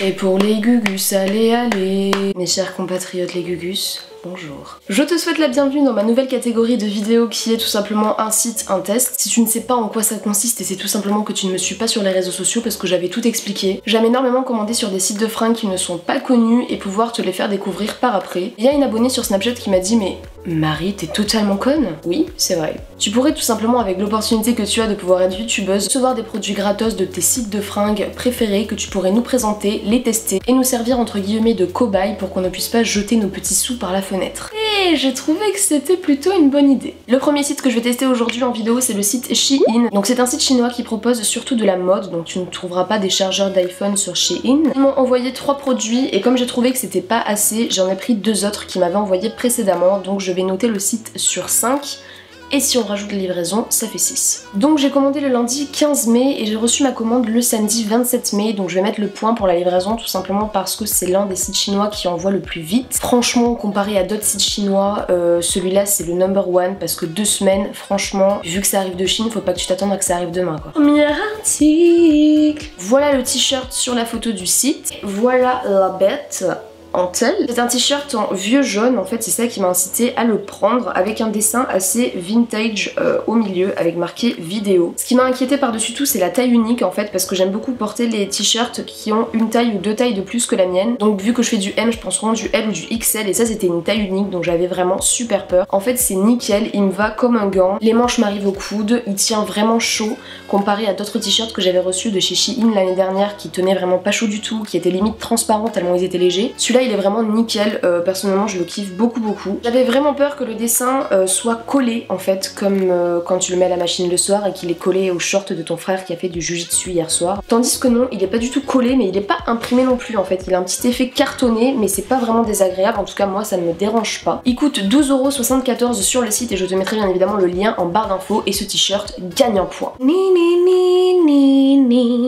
Et pour les gugus, allez, allez. Mes chers compatriotes les gugus, bonjour. Je te souhaite la bienvenue dans ma nouvelle catégorie de vidéos qui est tout simplement un site, un test. Si tu ne sais pas en quoi ça consiste et c'est tout simplement que tu ne me suis pas sur les réseaux sociaux parce que j'avais tout expliqué, j'aime énormément commander sur des sites de fringues qui ne sont pas connus et pouvoir te les faire découvrir par après. Il y a une abonnée sur Snapchat qui m'a dit mais Marie, t'es totalement conne. Oui, c'est vrai. Tu pourrais tout simplement, avec l'opportunité que tu as de pouvoir être youtubeuse, recevoir des produits gratos de tes sites de fringues préférés que tu pourrais nous présenter, les tester et nous servir entre guillemets de cobaye pour qu'on ne puisse pas jeter nos petits sous par la fenêtre. Et j'ai trouvé que c'était plutôt une bonne idée. Le premier site que je vais tester aujourd'hui en vidéo, c'est le site Shein. Donc c'est un site chinois qui propose surtout de la mode, donc tu ne trouveras pas des chargeurs d'iPhone sur Shein. Ils m'ont envoyé 3 produits et comme j'ai trouvé que c'était pas assez, j'en ai pris 2 autres qui m'avaient envoyé précédemment, donc je vais noter le site sur 5. Et si on rajoute la livraison, ça fait 6. Donc j'ai commandé le lundi 15 mai et j'ai reçu ma commande le samedi 27 mai. Donc je vais mettre le point pour la livraison tout simplement parce que c'est l'un des sites chinois qui envoie le plus vite. Franchement, comparé à d'autres sites chinois, celui-là c'est le number one parce que 2 semaines, franchement, vu que ça arrive de Chine, faut pas que tu t'attendes à que ça arrive demain quoi. Premier article. Voilà le t-shirt sur la photo du site. Voilà la bête. C'est un t-shirt en vieux jaune, en fait c'est ça qui m'a incité à le prendre avec un dessin assez vintage au milieu avec marqué vidéo. Ce qui m'a inquiété par-dessus tout c'est la taille unique en fait parce que j'aime beaucoup porter les t-shirts qui ont une taille ou 2 tailles de plus que la mienne. Donc vu que je fais du M je pense vraiment du L ou du XL et ça c'était une taille unique donc j'avais vraiment super peur. En fait c'est nickel, il me va comme un gant, les manches m'arrivent au coude, il tient vraiment chaud comparé à d'autres t-shirts que j'avais reçus de chez Shein l'année dernière qui tenaient vraiment pas chaud du tout, qui étaient limite transparents tellement ils étaient légers. Celui-là il est vraiment nickel, personnellement je le kiffe beaucoup. J'avais vraiment peur que le dessin soit collé en fait comme quand tu le mets à la machine le soir et qu'il est collé au short de ton frère qui a fait du jujitsu hier soir. Tandis que non, il est pas du tout collé mais il est pas imprimé non plus en fait, il a un petit effet cartonné mais c'est pas vraiment désagréable, en tout cas moi ça ne me dérange pas. Il coûte 12,74€ sur le site et je te mettrai bien évidemment le lien en barre d'infos et ce t-shirt gagne un point.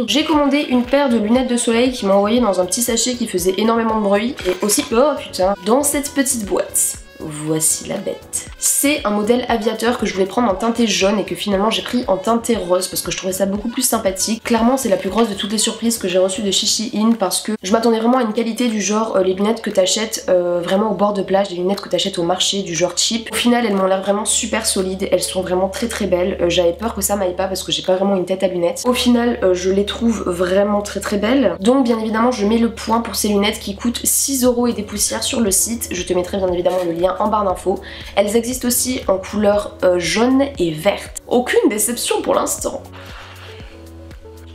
J'ai commandé une paire de lunettes de soleil qui m'a envoyé dans un petit sachet qui faisait énormément de bruit et aussi, oh putain, dans cette petite boîte. Voici la bête. C'est un modèle aviateur que je voulais prendre en teinté jaune et que finalement j'ai pris en teinté rose parce que je trouvais ça beaucoup plus sympathique. Clairement c'est la plus grosse de toutes les surprises que j'ai reçues de chez Shein parce que je m'attendais vraiment à une qualité du genre les lunettes que t'achètes vraiment au bord de plage, des lunettes que t'achètes au marché du genre cheap. Au final elles m'ont l'air vraiment super solides, elles sont vraiment très belles. J'avais peur que ça m'aille pas parce que j'ai pas vraiment une tête à lunettes. Au final je les trouve vraiment très belles. Donc bien évidemment je mets le point pour ces lunettes qui coûtent 6€ et des poussières sur le site. Je te mettrai bien évidemment le lien en barre d'infos. Elles existent aussi en couleur jaune et verte. Aucune déception pour l'instant.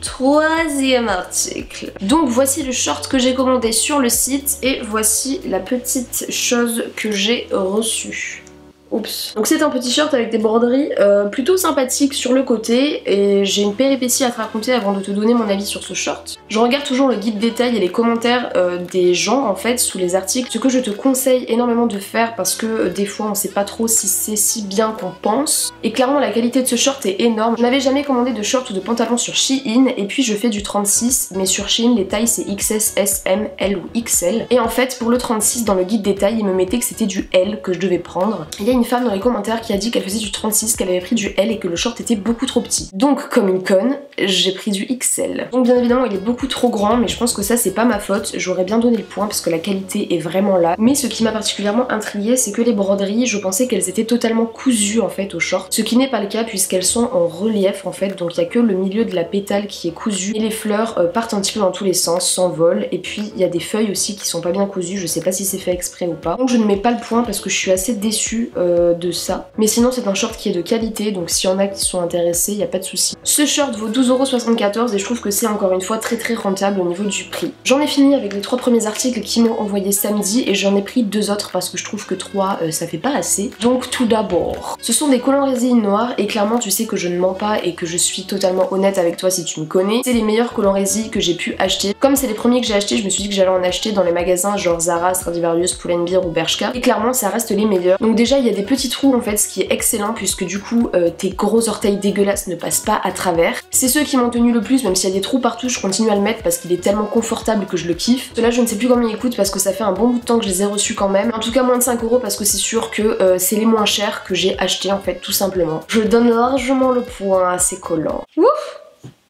Troisième article. Donc voici le short que j'ai commandé sur le site et voici la petite chose que j'ai reçue. Oups. Donc c'est un petit short avec des broderies plutôt sympathiques sur le côté et j'ai une péripétie à te raconter avant de te donner mon avis sur ce short. Je regarde toujours le guide détail et les commentaires des gens en fait sous les articles, ce que je te conseille énormément de faire parce que des fois on sait pas trop si c'est si bien qu'on pense et clairement la qualité de ce short est énorme. Je n'avais jamais commandé de short ou de pantalon sur Shein et puis je fais du 36 mais sur Shein les tailles c'est XS, S, M, L ou XL et en fait pour le 36 dans le guide détail il me mettait que c'était du L que je devais prendre. Il y a une femme dans les commentaires qui a dit qu'elle faisait du 36, qu'elle avait pris du L et que le short était beaucoup trop petit. Donc comme une conne, j'ai pris du XL. Donc bien évidemment il est beaucoup trop grand mais je pense que ça c'est pas ma faute, j'aurais bien donné le point parce que la qualité est vraiment là. Mais ce qui m'a particulièrement intriguée c'est que les broderies, je pensais qu'elles étaient totalement cousues en fait au short. Ce qui n'est pas le cas puisqu'elles sont en relief en fait, donc il y a que le milieu de la pétale qui est cousu et les fleurs partent un petit peu dans tous les sens, s'envolent et puis il y a des feuilles aussi qui sont pas bien cousues, je sais pas si c'est fait exprès ou pas. Donc je ne mets pas le point parce que je suis assez déçue de ça. Mais sinon c'est un short qui est de qualité donc s'il y en a qui sont intéressés, y a pas de souci. Ce short vaut 12,74€ et je trouve que c'est encore une fois très rentable au niveau du prix. J'en ai fini avec les 3 premiers articles qui m'ont envoyé samedi et j'en ai pris 2 autres parce que je trouve que 3 ça fait pas assez. Donc tout d'abord, ce sont des collants résine noirs et clairement tu sais que je ne mens pas et que je suis totalement honnête avec toi si tu me connais. C'est les meilleurs collants résine que j'ai pu acheter. Comme c'est les premiers que j'ai achetés, je me suis dit que j'allais en acheter dans les magasins genre Zara, Stradivarius, Pull&Bear ou Bershka et clairement ça reste les meilleurs. Donc déjà il y a des petits trous en fait, ce qui est excellent puisque du coup tes gros orteils dégueulasses ne passent pas à à travers. C'est ceux qui m'ont tenu le plus, même s'il y a des trous partout, je continue à le mettre parce qu'il est tellement confortable que je le kiffe. Ceux-là, je ne sais plus combien ils coûtent parce que ça fait un bon bout de temps que je les ai reçus quand même. En tout cas, moins de 5 € parce que c'est sûr que c'est les moins chers que j'ai achetés en fait, tout simplement. Je donne largement le point à ces collants. Ouf!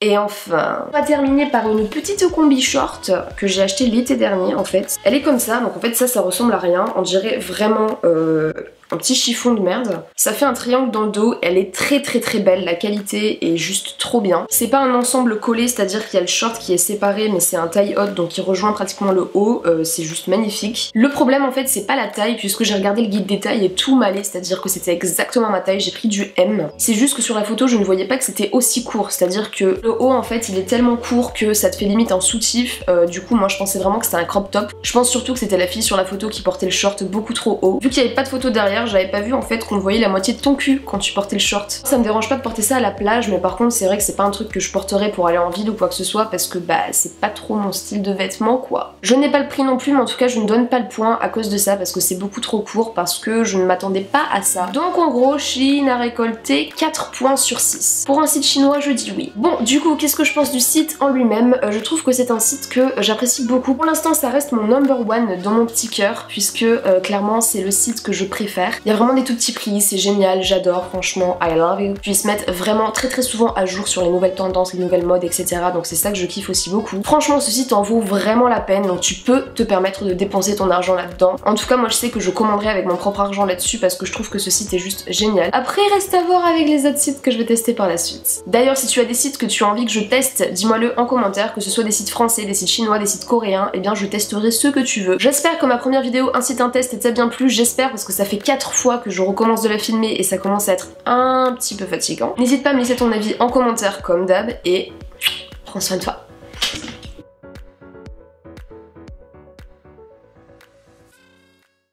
Et enfin, on va terminer par une petite combi short que j'ai acheté l'été dernier en fait. Elle est comme ça, donc en fait ça ressemble à rien. On dirait vraiment un petit chiffon de merde. Ça fait un triangle dans le dos, elle est très belle, la qualité est juste trop bien. C'est pas un ensemble collé, c'est-à-dire qu'il y a le short qui est séparé mais c'est un taille haute donc il rejoint pratiquement le haut, c'est juste magnifique. Le problème en fait c'est pas la taille puisque j'ai regardé le guide des tailles et tout m'allait, c'est-à-dire que c'était exactement ma taille, j'ai pris du M. C'est juste que sur la photo je ne voyais pas que c'était aussi court, c'est-à-dire que le haut en fait il est tellement court que ça te fait limite un soutif, du coup moi je pensais vraiment que c'était un crop top. Je pense surtout que c'était la fille sur la photo qui portait le short beaucoup trop haut. Vu qu'il n'y avait pas de photo derrière, j'avais pas vu en fait qu'on voyait la moitié de ton cul quand tu portais le short. Ça me dérange pas de porter ça à la plage, mais par contre c'est vrai que c'est pas un truc que je porterais pour aller en ville ou quoi que ce soit parce que bah c'est pas trop mon style de vêtement quoi. Je n'ai pas le prix non plus, mais en tout cas je ne donne pas le point à cause de ça parce que c'est beaucoup trop court, parce que je ne m'attendais pas à ça. Donc en gros Shein a récolté 4 points sur 6. Pour un site chinois je dis oui. Bon du coup qu'est-ce que je pense du site en lui-même? Je trouve que c'est un site que j'apprécie beaucoup. Pour l'instant ça reste mon number one dans mon petit cœur puisque clairement c'est le site que je préfère. Il y a vraiment des tout petits prix, c'est génial, j'adore, franchement, I love you. Puis ils se mettent vraiment très souvent à jour sur les nouvelles tendances, les nouvelles modes, etc. Donc c'est ça que je kiffe aussi beaucoup. Franchement, ce site en vaut vraiment la peine, donc tu peux te permettre de dépenser ton argent là-dedans. En tout cas, moi je sais que je commanderai avec mon propre argent là-dessus parce que je trouve que ce site est juste génial. Après, il reste à voir avec les autres sites que je vais tester par la suite. D'ailleurs, si tu as des sites que tu as envie que je teste, dis-moi-le en commentaire, que ce soit des sites français, des sites chinois, des sites coréens, et bien je testerai ceux que tu veux. J'espère que ma première vidéo, un site, un test, t'a bien plu, j'espère parce que ça fait 4 fois que je recommence de la filmer et ça commence à être un petit peu fatigant. N'hésite pas à me laisser ton avis en commentaire comme d'hab et prends soin de toi.